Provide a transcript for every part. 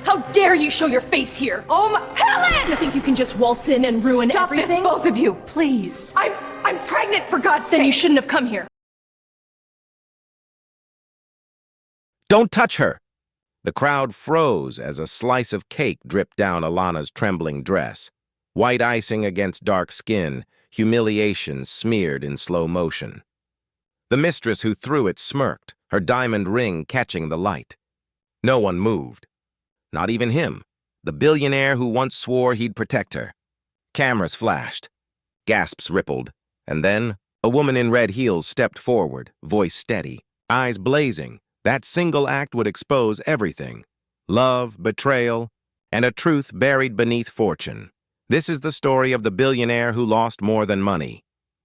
How dare you show your face here? Oh my— Helen! You think you can just waltz in and ruin everything? Stop this, both of you, please. I'm pregnant, for God's sake. Then you shouldn't have come here. Don't touch her! The crowd froze as a slice of cake dripped down Alana's trembling dress. White icing against dark skin, humiliation smeared in slow motion. The mistress who threw it smirked, her diamond ring catching the light. No one moved. Not even him, the billionaire who once swore he'd protect her. Cameras flashed. Gasps rippled. And then, a woman in red heels stepped forward, voice steady, eyes blazing. That single act would expose everything. Love, betrayal, and a truth buried beneath fortune. This is the story of the billionaire who lost more than money.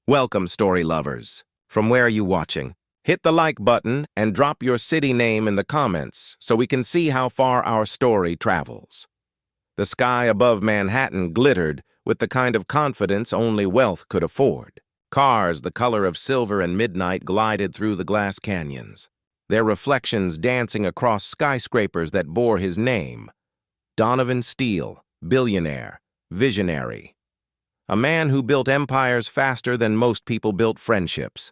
Welcome, story lovers. From where are you watching? Hit the like button and drop your city name in the comments so we can see how far our story travels. The sky above Manhattan glittered with the kind of confidence only wealth could afford. Cars the color of silver and midnight glided through the glass canyons, their reflections dancing across skyscrapers that bore his name. Donovan Steele, billionaire, visionary. A man who built empires faster than most people built friendships.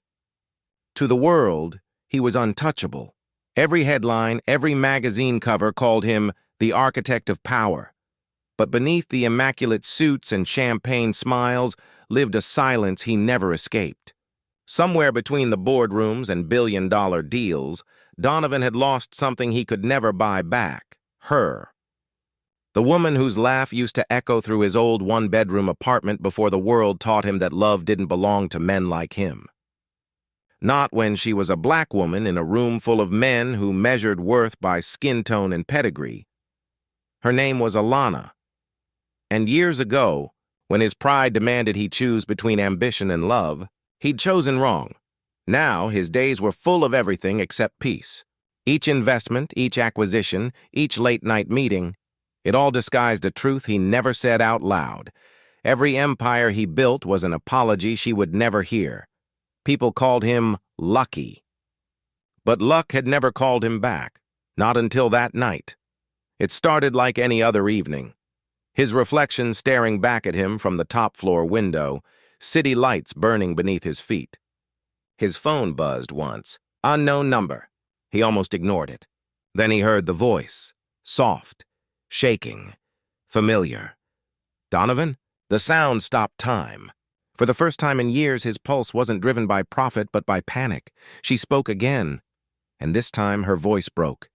To the world, he was untouchable. Every headline, every magazine cover called him the architect of power. But beneath the immaculate suits and champagne smiles lived a silence he never escaped. Somewhere between the boardrooms and billion-dollar deals, Donovan had lost something he could never buy back, her. The woman whose laugh used to echo through his old one-bedroom apartment before the world taught him that love didn't belong to men like him. Not when she was a black woman in a room full of men who measured worth by skin tone and pedigree. Her name was Alana. And years ago, when his pride demanded he choose between ambition and love, he'd chosen wrong. Now his days were full of everything except peace. Each investment, each acquisition, each late-night meeting, it all disguised a truth he never said out loud. Every empire he built was an apology she would never hear. People called him lucky. But luck had never called him back, not until that night. It started like any other evening. His reflection staring back at him from the top-floor window, city lights burning beneath his feet. His phone buzzed once. Unknown number. He almost ignored it. Then he heard the voice, soft, shaking, familiar. Donovan? The sound stopped time. For the first time in years, his pulse wasn't driven by profit but by panic. She spoke again, and this time her voice broke.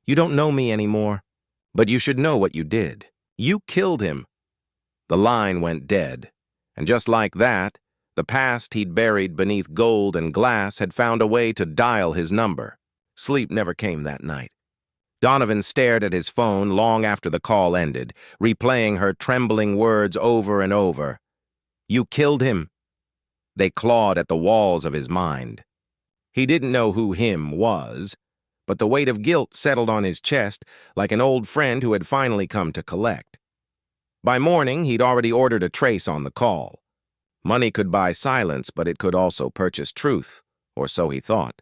You don't know me anymore, but you should know what you did. You killed him. The line went dead, and just like that, the past he'd buried beneath gold and glass had found a way to dial his number. Sleep never came that night. Donovan stared at his phone long after the call ended, replaying her trembling words over and over. You killed him. They clawed at the walls of his mind. He didn't know who him was, but the weight of guilt settled on his chest like an old friend who had finally come to collect. By morning, he'd already ordered a trace on the call. Money could buy silence, but it could also purchase truth, or so he thought.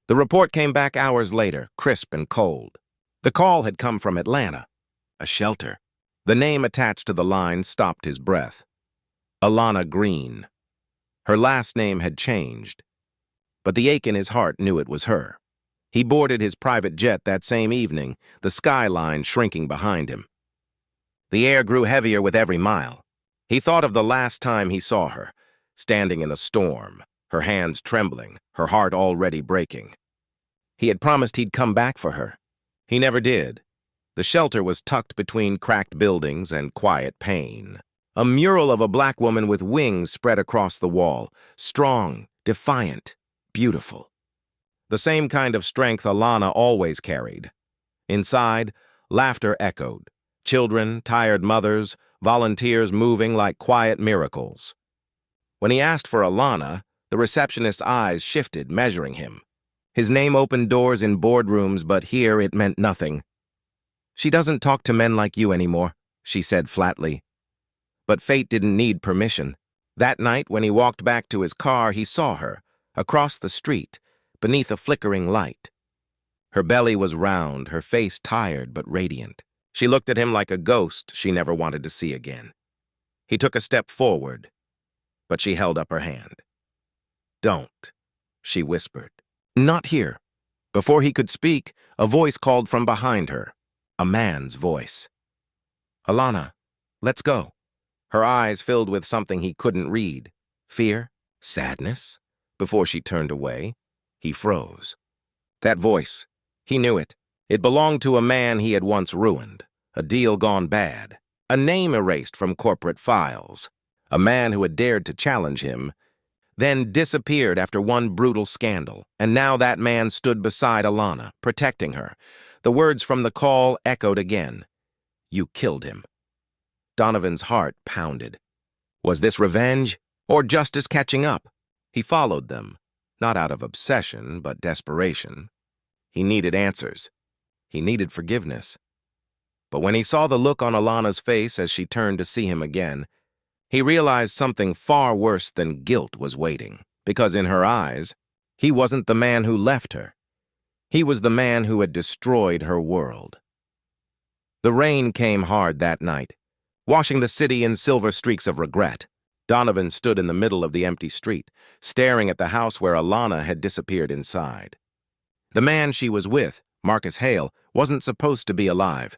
The report came back hours later, crisp and cold. The call had come from Atlanta, a shelter. The name attached to the line stopped his breath. Alana Green. Her last name had changed, but the ache in his heart knew it was her. He boarded his private jet that same evening, the skyline shrinking behind him. The air grew heavier with every mile. He thought of the last time he saw her, standing in a storm, her hands trembling, her heart already breaking. He had promised he'd come back for her. He never did. The shelter was tucked between cracked buildings and quiet pain. A mural of a black woman with wings spread across the wall, strong, defiant, beautiful. The same kind of strength Alana always carried. Inside, laughter echoed. Children, tired mothers, volunteers moving like quiet miracles. When he asked for Alana, the receptionist's eyes shifted, measuring him. His name opened doors in boardrooms, but here it meant nothing. She doesn't talk to men like you anymore, she said flatly. But fate didn't need permission. That night, when he walked back to his car, he saw her, across the street, beneath a flickering light. Her belly was round, her face tired but radiant. She looked at him like a ghost she never wanted to see again. He took a step forward, but she held up her hand. "Don't," she whispered. "Not here." Before he could speak, a voice called from behind her, a man's voice. "Alana, let's go." Her eyes filled with something he couldn't read. Fear? Sadness? Before she turned away, he froze. That voice, he knew it. It belonged to a man he had once ruined, a deal gone bad, a name erased from corporate files, a man who had dared to challenge him, then disappeared after one brutal scandal, and now that man stood beside Alana, protecting her. The words from the call echoed again. "You killed him." Donovan's heart pounded. Was this revenge, or justice catching up? He followed them, not out of obsession, but desperation. He needed answers. He needed forgiveness. But when he saw the look on Alana's face as she turned to see him again, he realized something far worse than guilt was waiting, because in her eyes, he wasn't the man who left her. He was the man who had destroyed her world. The rain came hard that night, washing the city in silver streaks of regret. Donovan stood in the middle of the empty street, staring at the house where Alana had disappeared inside. The man she was with, Marcus Hale, wasn't supposed to be alive.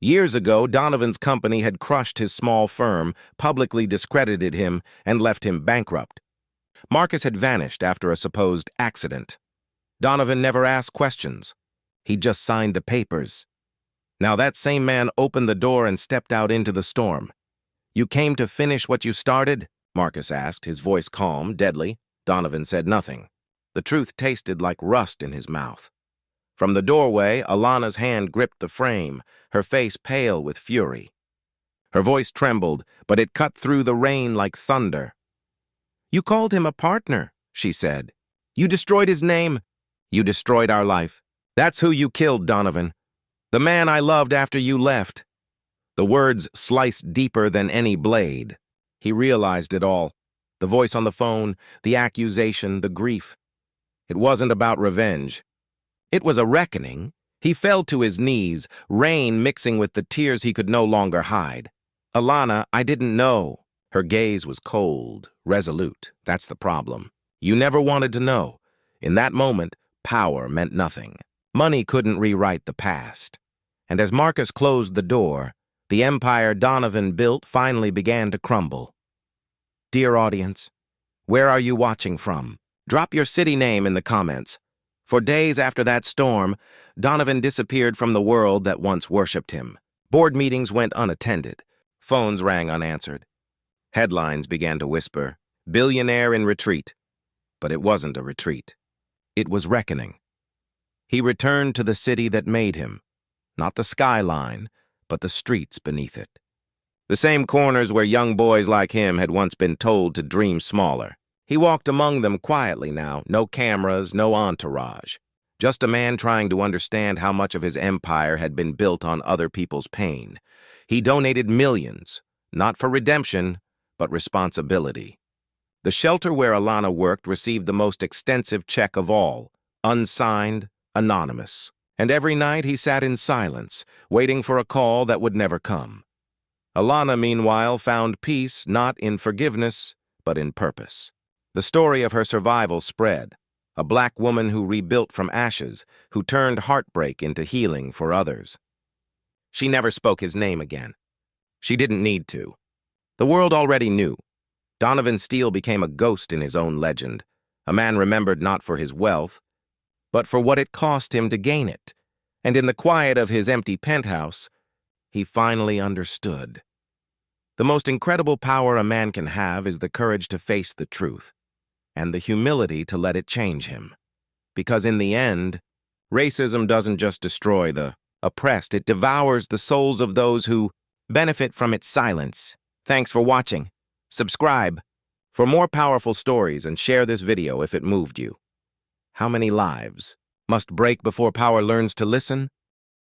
Years ago, Donovan's company had crushed his small firm, publicly discredited him, and left him bankrupt. Marcus had vanished after a supposed accident. Donovan never asked questions. He just signed the papers. Now that same man opened the door and stepped out into the storm. "You came to finish what you started?" Marcus asked, his voice calm, deadly. Donovan said nothing. The truth tasted like rust in his mouth. From the doorway, Alana's hand gripped the frame, her face pale with fury. Her voice trembled, but it cut through the rain like thunder. "You called him a partner," she said. "You destroyed his name. You destroyed our life. That's who you killed, Donovan. The man I loved after you left." The words sliced deeper than any blade. He realized it all. The voice on the phone, the accusation, the grief. It wasn't about revenge. It was a reckoning. He fell to his knees, rain mixing with the tears he could no longer hide. "Alana, I didn't know." Her gaze was cold, resolute. That's the problem. You never wanted to know. In that moment, power meant nothing. Money couldn't rewrite the past. And as Marcus closed the door, the empire Donovan built finally began to crumble. Dear audience, where are you watching from? Drop your city name in the comments. For days after that storm, Donovan disappeared from the world that once worshipped him. Board meetings went unattended. Phones rang unanswered. Headlines began to whisper, "Billionaire in retreat." But it wasn't a retreat. It was reckoning. He returned to the city that made him. Not the skyline, but the streets beneath it. The same corners where young boys like him had once been told to dream smaller. He walked among them quietly now, no cameras, no entourage. Just a man trying to understand how much of his empire had been built on other people's pain. He donated millions, not for redemption, but responsibility. The shelter where Alana worked received the most extensive check of all, unsigned, anonymous. And every night he sat in silence, waiting for a call that would never come. Alana, meanwhile, found peace not in forgiveness, but in purpose. The story of her survival spread. A black woman who rebuilt from ashes, who turned heartbreak into healing for others. She never spoke his name again. She didn't need to. The world already knew. Donovan Steele became a ghost in his own legend, a man remembered not for his wealth, but for what it cost him to gain it. And in the quiet of his empty penthouse, he finally understood. The most incredible power a man can have is the courage to face the truth, and the humility to let it change him. Because in the end, racism doesn't just destroy the oppressed, it devours the souls of those who benefit from its silence. Thanks for watching. Subscribe for more powerful stories and share this video if it moved you. How many lives must break before power learns to listen?